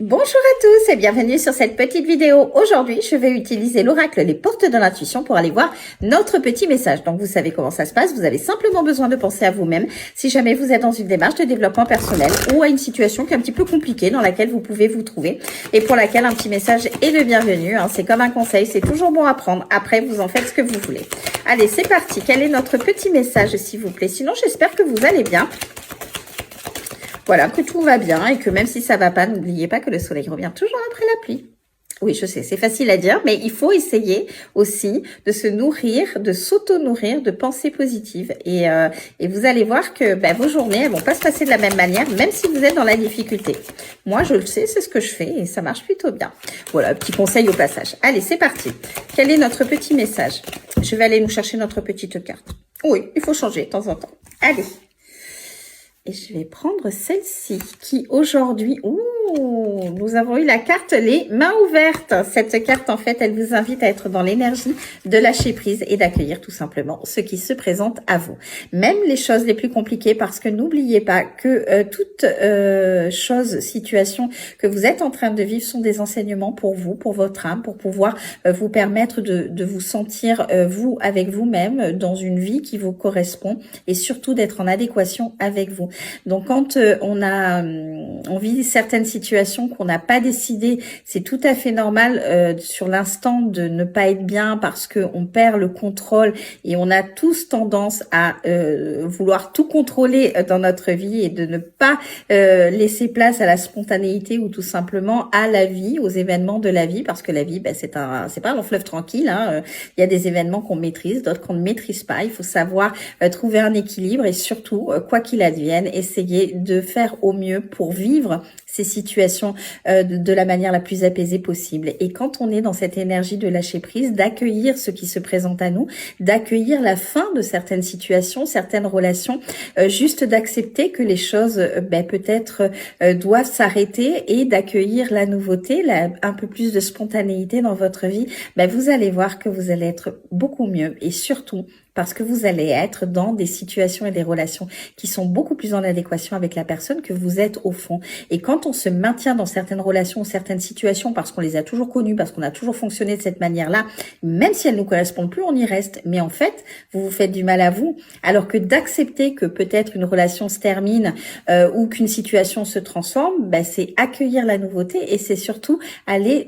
Bonjour à tous et bienvenue sur cette petite vidéo. Aujourd'hui, je vais utiliser l'oracle Les Portes de l'Intuition pour aller voir notre petit message. Donc, vous savez comment ça se passe. Vous avez simplement besoin de penser à vous-même si jamais vous êtes dans une démarche de développement personnel ou à une situation qui est un petit peu compliquée dans laquelle vous pouvez vous trouver et pour laquelle un petit message est le bienvenu. C'est comme un conseil, c'est toujours bon à prendre. Après, vous en faites ce que vous voulez. Allez, c'est parti. Quel est notre petit message, s'il vous plaît? Sinon, j'espère que vous allez bien. Voilà, que tout va bien et que même si ça va pas, n'oubliez pas que le soleil revient toujours après la pluie. Oui, je sais, c'est facile à dire, mais il faut essayer aussi de se nourrir, de s'auto-nourrir de pensées positives. Et vous allez voir que vos journées, elles vont pas se passer de la même manière, même si vous êtes dans la difficulté. Moi, je le sais, c'est ce que je fais et ça marche plutôt bien. Voilà, petit conseil au passage. Allez, c'est parti. Quel est notre petit message? Je vais aller nous chercher notre petite carte. Oui, il faut changer de temps en temps. Allez. Et je vais prendre celle-ci qui aujourd'hui, nous avons eu la carte les mains ouvertes. Cette carte, en fait, elle vous invite à être dans l'énergie de lâcher prise et d'accueillir tout simplement ce qui se présente à vous. Même les choses les plus compliquées, parce que n'oubliez pas que toute chose, situation que vous êtes en train de vivre sont des enseignements pour vous, pour votre âme, pour pouvoir vous permettre de vous sentir, vous, avec vous-même, dans une vie qui vous correspond et surtout d'être en adéquation avec vous. Donc quand on vit certaines situations qu'on n'a pas décidé, c'est tout à fait normal sur l'instant de ne pas être bien parce que on perd le contrôle et on a tous tendance à vouloir tout contrôler dans notre vie et de ne pas laisser place à la spontanéité ou tout simplement à la vie, aux événements de la vie, parce que la vie c'est pas un long fleuve tranquille. Il y a des événements qu'on maîtrise, d'autres qu'on ne maîtrise pas. Il faut savoir trouver un équilibre et surtout, quoi qu'il advienne, essayer de faire au mieux pour vivre ces situations de la manière la plus apaisée possible. Et quand on est dans cette énergie de lâcher prise, d'accueillir ce qui se présente à nous, d'accueillir la fin de certaines situations, certaines relations, juste d'accepter que les choses peut-être doivent s'arrêter et d'accueillir la nouveauté, un peu plus de spontanéité dans votre vie, vous allez voir que vous allez être beaucoup mieux et surtout parce que vous allez être dans des situations et des relations qui sont beaucoup plus en adéquation avec la personne que vous êtes au fond. Et quand on se maintient dans certaines relations ou certaines situations parce qu'on les a toujours connues, parce qu'on a toujours fonctionné de cette manière-là, même si elles ne nous correspondent plus, on y reste. Mais en fait, vous vous faites du mal à vous. Alors que d'accepter que peut-être une relation se termine ou qu'une situation se transforme, c'est accueillir la nouveauté et c'est surtout aller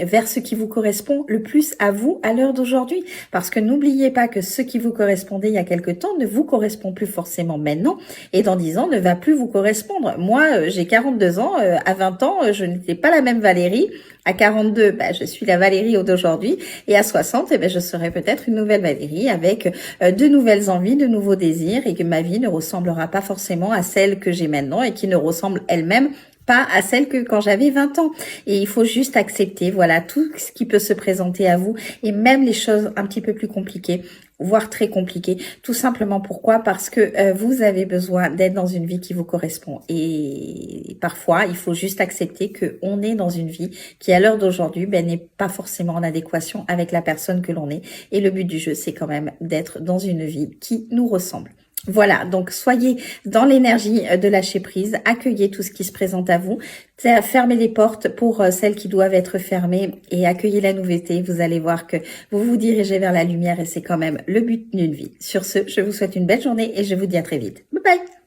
vers ce qui vous correspond le plus à vous à l'heure d'aujourd'hui. Parce que n'oubliez pas que ce qui vous correspondait il y a quelque temps ne vous correspond plus forcément maintenant et dans 10 ans ne va plus vous correspondre. Moi, j'ai 42 ans, à 20 ans, je n'étais pas la même Valérie. À 42, je suis la Valérie d'aujourd'hui et à 60, je serai peut-être une nouvelle Valérie avec de nouvelles envies, de nouveaux désirs et que ma vie ne ressemblera pas forcément à celle que j'ai maintenant et qui ne ressemble elle-même pas à celle que quand j'avais 20 ans. Et il faut juste accepter, voilà, tout ce qui peut se présenter à vous et même les choses un petit peu plus compliquées, voire très compliquées. Tout simplement pourquoi? Parce que vous avez besoin d'être dans une vie qui vous correspond. Et parfois, il faut juste accepter que on est dans une vie qui, à l'heure d'aujourd'hui, n'est pas forcément en adéquation avec la personne que l'on est. Et le but du jeu, c'est quand même d'être dans une vie qui nous ressemble. Voilà, donc soyez dans l'énergie de lâcher prise, accueillez tout ce qui se présente à vous, fermez les portes pour celles qui doivent être fermées et accueillez la nouveauté. Vous allez voir que vous vous dirigez vers la lumière et c'est quand même le but d'une vie. Sur ce, je vous souhaite une belle journée et je vous dis à très vite. Bye bye.